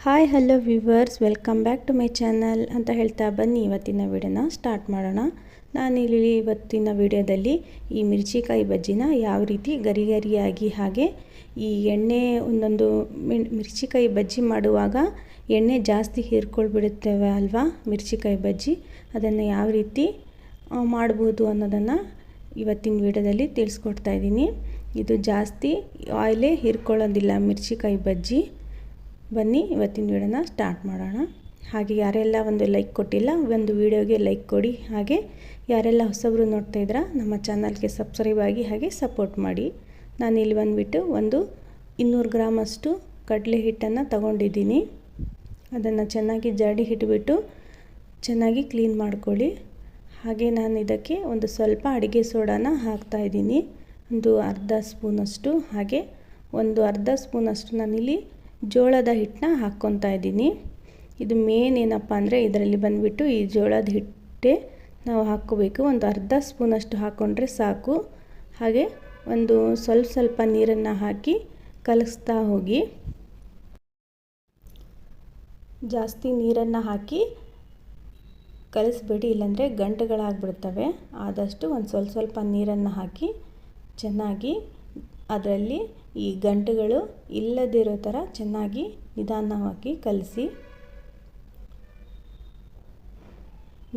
Hi hello viewers, welcome back to my channel ಅಂತ ಹೇಳ್ತಾ ಬನ್ನಿ ಇವತ್ತಿನ ವಿಡಿಯೋನ ಸ್ಟಾರ್ಟ್ ಮಾಡೋಣ. ನಾನಿಲ್ಲಿ ಇವತ್ತಿನ ವಿಡಿಯೋದಲ್ಲಿ ಈ ಮಿರ್ಚಿಕಾಯಿ ಬಜ್ಜಿನ ಯಾವ ರೀತಿ ಗರಿ ಗರಿಯಾಗಿ ಹಾಗೆ ಈ ಎಣ್ಣೆ ಒಂದೊಂದು ಮಿರ್ಚಿಕಾಯಿ ಬಜ್ಜಿ ಮಾಡುವಾಗ ಎಣ್ಣೆ ಜಾಸ್ತಿ ಹೀರ್ಕೊಳ್ಬಿಡುತ್ತೇವೆ ಅಲ್ವಾ ಮಿರ್ಚಿಕಾಯಿ ಬಜ್ಜಿ, ಅದನ್ನು ಯಾವ ರೀತಿ ಮಾಡ್ಬೋದು ಅನ್ನೋದನ್ನು ಇವತ್ತಿನ ವಿಡಿಯೋದಲ್ಲಿ ತಿಳಿಸ್ಕೊಡ್ತಾ ಇದ್ದೀನಿ. ಇದು ಜಾಸ್ತಿ ಆಯಿಲೇ ಹೀರ್ಕೊಳ್ಳೋದಿಲ್ಲ ಮಿರ್ಚಿಕಾಯಿ ಬಜ್ಜಿ. ಬನ್ನಿ ಇವತ್ತಿನ ವಿಡಿಯೋನ ಸ್ಟಾರ್ಟ್ ಮಾಡೋಣ. ಹಾಗೆ ಯಾರೆಲ್ಲ ಒಂದು ಲೈಕ್ ಕೊಟ್ಟಿಲ್ಲ ಒಂದು ವಿಡಿಯೋಗೆ ಲೈಕ್ ಕೊಡಿ. ಹಾಗೆ ಯಾರೆಲ್ಲ ಹೊಸಬರು ನೋಡ್ತಾ ಇದ್ದೀರಾ ನಮ್ಮ ಚಾನಲ್ಗೆ ಸಬ್ಸ್ಕ್ರೈಬ್ ಆಗಿ ಹಾಗೆ ಸಪೋರ್ಟ್ ಮಾಡಿ. ನಾನಿಲ್ಲಿ ಬಂದುಬಿಟ್ಟು ಒಂದು 200 ಗ್ರಾಮಷ್ಟು ಕಡಲೆ ಹಿಟ್ಟನ್ನು ತಗೊಂಡಿದ್ದೀನಿ. ಅದನ್ನು ಚೆನ್ನಾಗಿ ಜಡಿ ಇಟ್ಬಿಟ್ಟು ಚೆನ್ನಾಗಿ ಕ್ಲೀನ್ ಮಾಡ್ಕೊಳ್ಳಿ. ಹಾಗೆ ನಾನು ಇದಕ್ಕೆ ಒಂದು ಸ್ವಲ್ಪ ಅಡುಗೆ ಸೋಡಾನ ಹಾಕ್ತಾಯಿದ್ದೀನಿ, ಒಂದು ಅರ್ಧ ಸ್ಪೂನಷ್ಟು. ಹಾಗೆ ಒಂದು ಅರ್ಧ ಸ್ಪೂನಷ್ಟು ನಾನಿಲ್ಲಿ ಜೋಳದ ಹಿಟ್ಟನ್ನ ಹಾಕ್ಕೊತಾ ಇದ್ದೀನಿ. ಇದು ಮೇನ್ ಏನಪ್ಪ ಅಂದರೆ ಇದರಲ್ಲಿ ಬಂದುಬಿಟ್ಟು ಈ ಜೋಳದ ಹಿಟ್ಟೆ ನಾವು ಹಾಕ್ಕೋಬೇಕು. ಒಂದು ಅರ್ಧ ಸ್ಪೂನಷ್ಟು ಹಾಕ್ಕೊಂಡ್ರೆ ಸಾಕು. ಹಾಗೆ ಒಂದು ಸ್ವಲ್ಪ ನೀರನ್ನು ಹಾಕಿ ಕಲಿಸ್ತಾ ಹೋಗಿ. ಜಾಸ್ತಿ ನೀರನ್ನು ಹಾಕಿ ಕಲಿಸ್ಬೇಡಿ, ಇಲ್ಲಾಂದರೆ ಗಂಟುಗಳಾಗ್ಬಿಡ್ತವೆ. ಆದಷ್ಟು ಒಂದು ಸ್ವಲ್ಪ ನೀರನ್ನು ಹಾಕಿ ಚೆನ್ನಾಗಿ ಅದರಲ್ಲಿ ಈ ಗಂಟುಗಳು ಇಲ್ಲದಿರೋ ಥರ ಚೆನ್ನಾಗಿ ನಿಧಾನವಾಗಿ ಕಲಸಿ.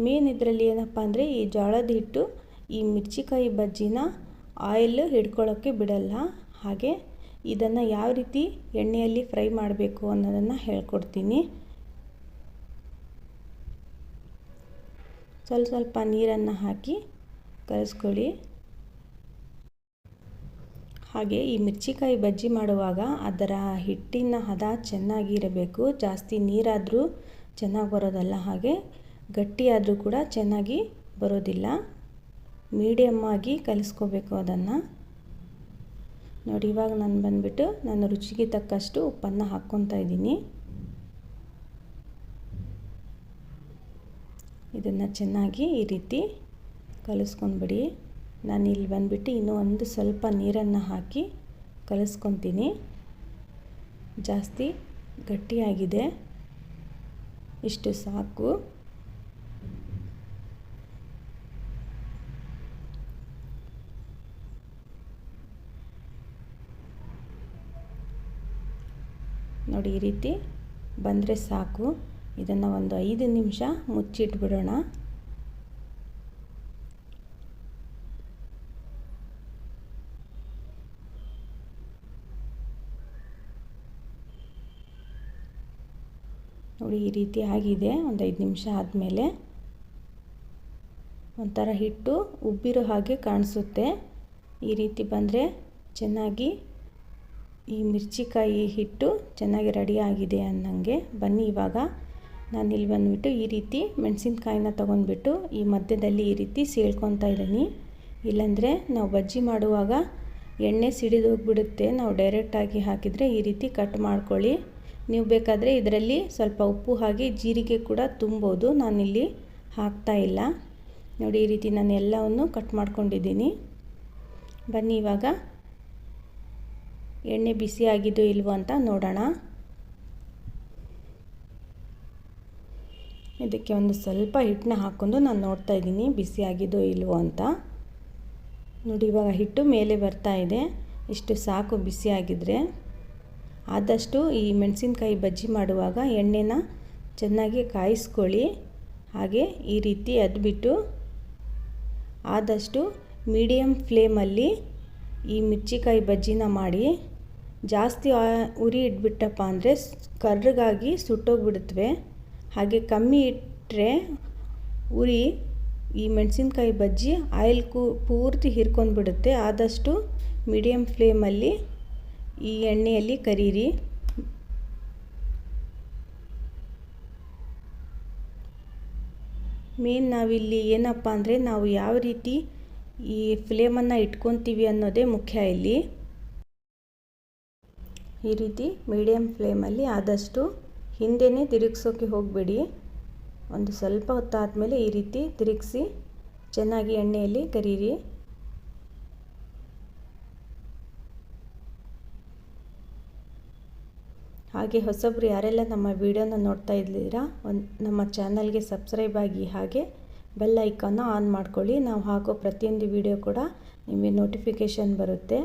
ಮೇನ್ ಇದರಲ್ಲಿ ಏನಪ್ಪ ಅಂದರೆ ಈ ಜೋಳದ ಹಿಟ್ಟು ಈ ಮಿರ್ಚಿಕಾಯಿ ಬಜ್ಜಿನ ಆಯಿಲ್ ಹಿಡ್ಕೊಳ್ಳೋಕ್ಕೆ ಬಿಡಲ್ಲ. ಹಾಗೆ ಇದನ್ನು ಯಾವ ರೀತಿ ಎಣ್ಣೆಯಲ್ಲಿ ಫ್ರೈ ಮಾಡಬೇಕು ಅನ್ನೋದನ್ನು ಹೇಳ್ಕೊಡ್ತೀನಿ. ಸ್ವಲ್ಪ ನೀರನ್ನು ಹಾಕಿ ಕಲಿಸ್ಕೊಳ್ಳಿ. ಹಾಗೆ ಈ ಮಿರ್ಚಿಕಾಯಿ ಬಜ್ಜಿ ಮಾಡುವಾಗ ಅದರ ಹಿಟ್ಟಿನ ಹದ ಚೆನ್ನಾಗಿರಬೇಕು. ಜಾಸ್ತಿ ನೀರಾದರೂ ಚೆನ್ನಾಗಿ ಬರೋದಲ್ಲ, ಹಾಗೆ ಗಟ್ಟಿಯಾದರೂ ಕೂಡ ಚೆನ್ನಾಗಿ ಬರೋದಿಲ್ಲ. ಮೀಡಿಯಮ್ ಆಗಿ ಕಲಿಸ್ಕೋಬೇಕು ಅದನ್ನು. ನೋಡಿ, ಇವಾಗ ನಾನು ರುಚಿಗೆ ತಕ್ಕಷ್ಟು ಉಪ್ಪನ್ನು ಹಾಕ್ಕೊತಾ ಇದ್ದೀನಿ. ಇದನ್ನು ಚೆನ್ನಾಗಿ ಈ ರೀತಿ ಕಲಿಸ್ಕೊಂಡ್ಬಿಡಿ. ನಾನಿಲ್ಲಿ ಬಂದುಬಿಟ್ಟು ಇನ್ನೂ ಒಂದು ಸ್ವಲ್ಪ ನೀರನ್ನು ಹಾಕಿ ಕಲಿಸ್ಕೊತೀನಿ. ಜಾಸ್ತಿ ಗಟ್ಟಿಯಾಗಿದೆ, ಇಷ್ಟು ಸಾಕು. ನೋಡಿ, ಈ ರೀತಿ ಬಂದರೆ ಸಾಕು. ಇದನ್ನು ಒಂದು 5 ನಿಮಿಷ ಮುಚ್ಚಿಟ್ಬಿಡೋಣ. ನೋಡಿ, ಈ ರೀತಿ ಆಗಿದೆ. ಒಂದು 5 ನಿಮಿಷ ಆದಮೇಲೆ ಒಂಥರ ಹಿಟ್ಟು ಉಬ್ಬಿರೋ ಹಾಗೆ ಕಾಣಿಸುತ್ತೆ. ಈ ರೀತಿ ಬಂದರೆ ಚೆನ್ನಾಗಿ ಈ ಮಿರ್ಚಿಕಾಯಿ ಹಿಟ್ಟು ಚೆನ್ನಾಗಿ ರೆಡಿ ಆಗಿದೆ ಅನ್ನಂಗೆ. ಬನ್ನಿ, ಇವಾಗ ನಾನಿಲ್ಲಿ ಬಂದುಬಿಟ್ಟು ಈ ರೀತಿ ಮೆಣಸಿನ್ಕಾಯಿನ ತೊಗೊಂಡ್ಬಿಟ್ಟು ಈ ಮಧ್ಯದಲ್ಲಿ ಈ ರೀತಿ ಸೀಳ್ಕೊತಾ ಇದ್ದೀನಿ. ಇಲ್ಲಾಂದರೆ ನಾವು ಬಜ್ಜಿ ಮಾಡುವಾಗ ಎಣ್ಣೆ ಸಿಡಿದು ಹೋಗಿಬಿಡುತ್ತೆ. ನಾವು ಡೈರೆಕ್ಟಾಗಿ ಹಾಕಿದರೆ ಈ ರೀತಿ ಕಟ್ ಮಾಡ್ಕೊಳ್ಳಿ. ನೀವು ಬೇಕಾದರೆ ಇದರಲ್ಲಿ ಸ್ವಲ್ಪ ಉಪ್ಪು ಹಾಗೆ ಜೀರಿಗೆ ಕೂಡ ತುಂಬೋದು. ನಾನಿಲ್ಲಿ ಹಾಕ್ತಾ ಇಲ್ಲ. ನೋಡಿ, ಈ ರೀತಿ ನಾನು ಎಲ್ಲವನ್ನು ಕಟ್ ಮಾಡ್ಕೊಂಡಿದ್ದೀನಿ. ಬನ್ನಿ, ಇವಾಗ ಎಣ್ಣೆ ಬಿಸಿ ಆಗಿದೆಯೋ ಇಲ್ವೋ ಅಂತ ನೋಡೋಣ. ಇದಕ್ಕೆ ಒಂದು ಸ್ವಲ್ಪ ಹಿಟ್ಟನ್ನ ಹಾಕ್ಕೊಂಡು ನಾನು ನೋಡ್ತಾ ಇದ್ದೀನಿ ಬಿಸಿ ಆಗಿದೆಯೋ ಇಲ್ವೋ ಅಂತ. ನೋಡಿ, ಇವಾಗ ಹಿಟ್ಟು ಮೇಲೆ ಬರ್ತಾ ಇದೆ. ಇಷ್ಟು ಸಾಕು ಬಿಸಿ ಆಗಿದ್ದರೆ. ಆದಷ್ಟು ಈ ಮೆಣಸಿನ್ಕಾಯಿ ಬಜ್ಜಿ ಮಾಡುವಾಗ ಎಣ್ಣೆನ ಚೆನ್ನಾಗಿ ಕಾಯಿಸ್ಕೊಳ್ಳಿ. ಹಾಗೆ ಈ ರೀತಿ ಅದ್ಬಿಟ್ಟು ಆದಷ್ಟು ಮೀಡಿಯಮ್ ಫ್ಲೇಮಲ್ಲಿ ಈ ಮಿರ್ಚಿಕಾಯಿ ಬಜ್ಜಿನ ಮಾಡಿ. ಜಾಸ್ತಿ ಉರಿ ಇಟ್ಬಿಟ್ಟಪ್ಪ ಅಂದರೆ ಕರ್ರಗಾಗಿ ಸುಟ್ಟೋಗ್ಬಿಡುತ್ತವೆ. ಹಾಗೆ ಕಮ್ಮಿ ಇಟ್ಟರೆ ಉರಿ ಈ ಮೆಣಸಿನ್ಕಾಯಿ ಬಜ್ಜಿ ಆಯಿಲ್ ಪೂರ್ತಿ ಹೀರ್ಕೊಂಡ್ಬಿಡುತ್ತೆ. ಆದಷ್ಟು ಮೀಡಿಯಮ್ ಫ್ಲೇಮಲ್ಲಿ ಈ ಎಣ್ಣೆಯಲ್ಲಿ ಕರೀರಿ. ಮೇನ್ ನಾವಿಲ್ಲಿ ಏನಪ್ಪ ಅಂದರೆ ನಾವು ಯಾವ ರೀತಿ ಈ ಫ್ಲೇಮನ್ನು ಇಟ್ಕೊತೀವಿ ಅನ್ನೋದೇ ಮುಖ್ಯ ಇಲ್ಲಿ. ಈ ರೀತಿ ಮೀಡಿಯಮ್ ಫ್ಲೇಮಲ್ಲಿ ಆದಷ್ಟು ಹಿಂದೆನೇ ತಿರುಗಿಸೋಕ್ಕೆ ಹೋಗಬೇಡಿ. ಒಂದು ಸ್ವಲ್ಪ ಹೊತ್ತಾದಮೇಲೆ ಈ ರೀತಿ ತಿರುಗಿಸಿ ಚೆನ್ನಾಗಿ ಎಣ್ಣೆಯಲ್ಲಿ ಕರೀರಿ. ಹಾಗೆ ಹೊಸಬ್ರು ಯಾರೆಲ್ಲ ನಮ್ಮ ವಿಡಿಯೋನ ನೋಡ್ತಾ ಇದ್ದೀರಾ ನಮ್ಮ ಚಾನಲ್ಗೆ ಸಬ್ಸ್ಕ್ರೈಬ್ ಆಗಿ ಹಾಗೆ ಬೆಲ್ ಐಕಾನ್ನ ಆನ್ ಮಾಡ್ಕೊಳ್ಳಿ. ನಾವು ಹಾಕೋ ಪ್ರತಿಯೊಂದು ವಿಡಿಯೋ ಕೂಡ ನಿಮಗೆ ನೋಟಿಫಿಕೇಷನ್ ಬರುತ್ತೆ.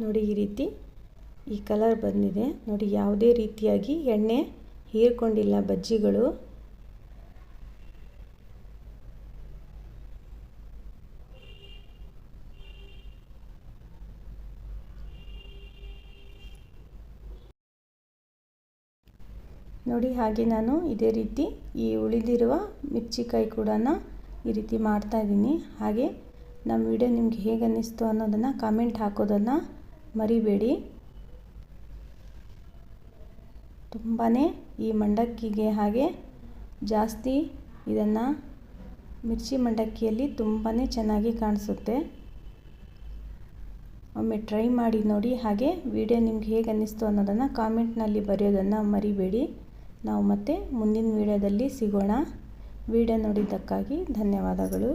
ನೋಡಿ ಈ ರೀತಿ ಈ ಕಲರ್ ಬಂದಿದೆ ನೋಡಿ. ಯಾವುದೇ ರೀತಿಯಾಗಿ ಎಣ್ಣೆ ಹೀರ್ಕೊಂಡಿಲ್ಲ ಬಜ್ಜಿಗಳು. ನೋಡಿ ಹಾಗೆ ನಾನು ಇದೇ ರೀತಿ ಈ ಉಳಿದಿರುವ ಮಿರ್ಚಿಕಾಯಿ ಕೂಡ ಈ ರೀತಿ ಮಾಡ್ತಾಯಿದ್ದೀನಿ. ಹಾಗೆ ನಮ್ಮ ವಿಡಿಯೋ ನಿಮಗೆ ಹೇಗೆ ಅನ್ನಿಸ್ತು ಅನ್ನೋದನ್ನು ಕಾಮೆಂಟ್ ಹಾಕೋದನ್ನು ಮರಿಬೇಡಿ. ತುಂಬಾ ಈ ಮಂಡಕ್ಕಿಗೆ ಹಾಗೆ ಜಾಸ್ತಿ ಇದನ್ನು ಮಿರ್ಚಿ ಮಂಡಕ್ಕಿಯಲ್ಲಿ ತುಂಬಾ ಚೆನ್ನಾಗಿ ಕಾಣಿಸುತ್ತೆ. ಒಮ್ಮೆ ಟ್ರೈ ಮಾಡಿ ನೋಡಿ. ಹಾಗೆ ವಿಡಿಯೋ ನಿಮ್ಗೆ ಹೇಗೆ ಅನ್ನಿಸ್ತು ಅನ್ನೋದನ್ನು ಕಾಮೆಂಟ್ನಲ್ಲಿ ಬರೆಯೋದನ್ನು ಮರಿಬೇಡಿ. ನಾವು ಮತ್ತೆ ಮುಂದಿನ ವಿಡಿಯೋದಲ್ಲಿ ಸಿಗೋಣ. ವಿಡಿಯೋ ನೋಡಿದ್ದಕ್ಕಾಗಿ ಧನ್ಯವಾದಗಳು.